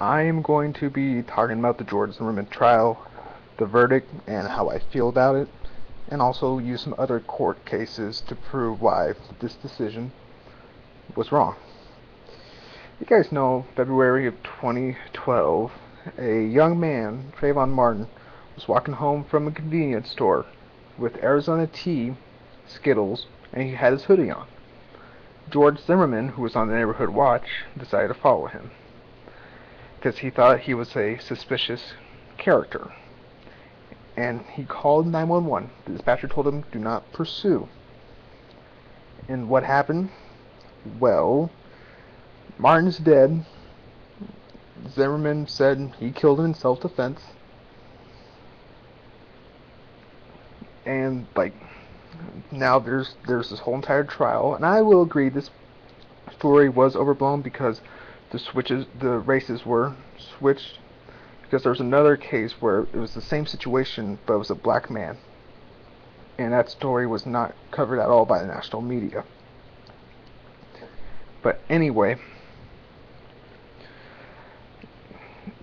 I am going to be talking about the George Zimmerman trial, the verdict, and how I feel about it, and also use some other court cases to prove why this decision was wrong. You guys know, February of 2012, a young man, Trayvon Martin, was walking home from a convenience store with Arizona tea, Skittles, and he had his hoodie on. George Zimmerman, who was on the neighborhood watch, decided to follow him because he thought he was a suspicious character. And he called 911. The dispatcher told him, do not pursue. And what happened? Well, Martin's dead. Zimmerman said he killed him in self-defense. And, now there's this whole entire trial. And I will agree this story was overblown because the races were switched. Because there was another case where it was the same situation, but it was a black man. And that story was not covered at all by the national media. But anyway,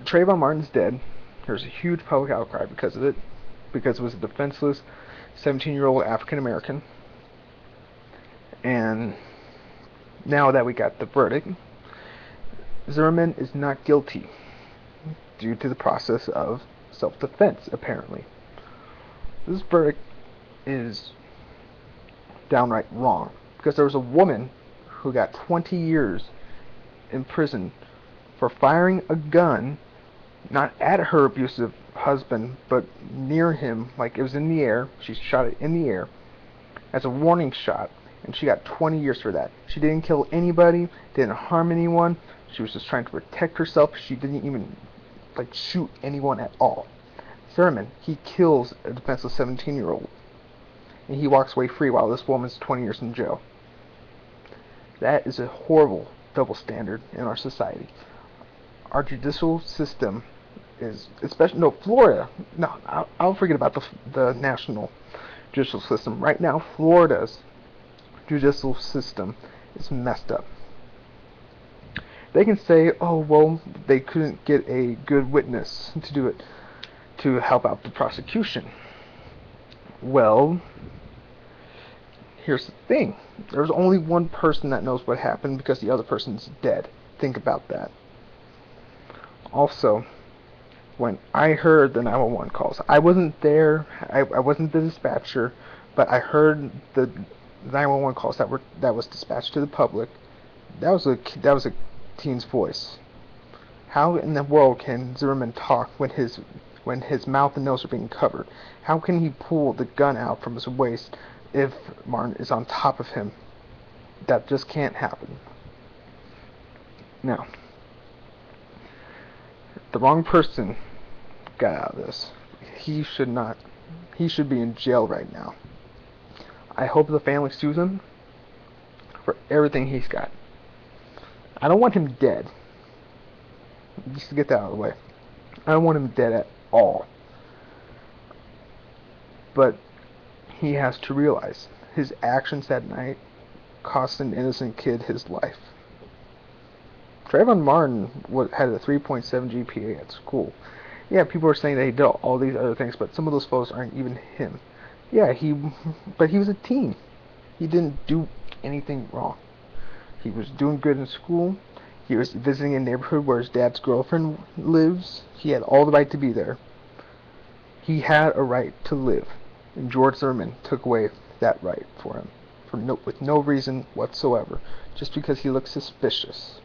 Trayvon Martin's dead. There's a huge public outcry because of it. Because it was a defenseless 17-year-old African American. And now that we got the verdict, Zimmerman is not guilty due to the process of self-defense, apparently. This verdict is downright wrong, because there was a woman who got 20 years in prison for firing a gun, not at her abusive husband, but near him, like it was in the air. She shot it in the air as a warning shot, and she got 20 years for that. She didn't kill anybody, didn't harm anyone. She was just trying to protect herself. She didn't even shoot anyone at all. Zimmerman, he kills a defenseless 17-year-old, and he walks away free while this woman's 20 years in jail. That is a horrible double standard in our society. Our judicial system is, Florida. No, I'll forget about the national judicial system. Right now, Florida's judicial system is messed up. They can say, oh, well, they couldn't get a good witness to do it, to help out the prosecution. Well, here's the thing. There's only one person that knows what happened because the other person's dead. Think about that. Also, when I heard the 911 calls, I wasn't there, I wasn't the dispatcher, but I heard the 911 calls that was dispatched to the public. That was a teen's voice. How in the world can Zimmerman talk when his mouth and nose are being covered? How can he pull the gun out from his waist if Martin is on top of him? That just can't happen. Now, the wrong person got out of this. He should be in jail right now. I hope the family sues him for everything he's got. I don't want him dead. Just to get that out of the way. I don't want him dead at all. But he has to realize his actions that night cost an innocent kid his life. Trayvon Martin had a 3.7 GPA at school. Yeah, people are saying that he did all these other things, but some of those photos aren't even him. Yeah, but he was a teen. He didn't do anything wrong. He was doing good in school. He was visiting a neighborhood where his dad's girlfriend lives. He had all the right to be there. He had a right to live. And George Zimmerman took away that right for him. With no reason whatsoever. Just because he looked suspicious.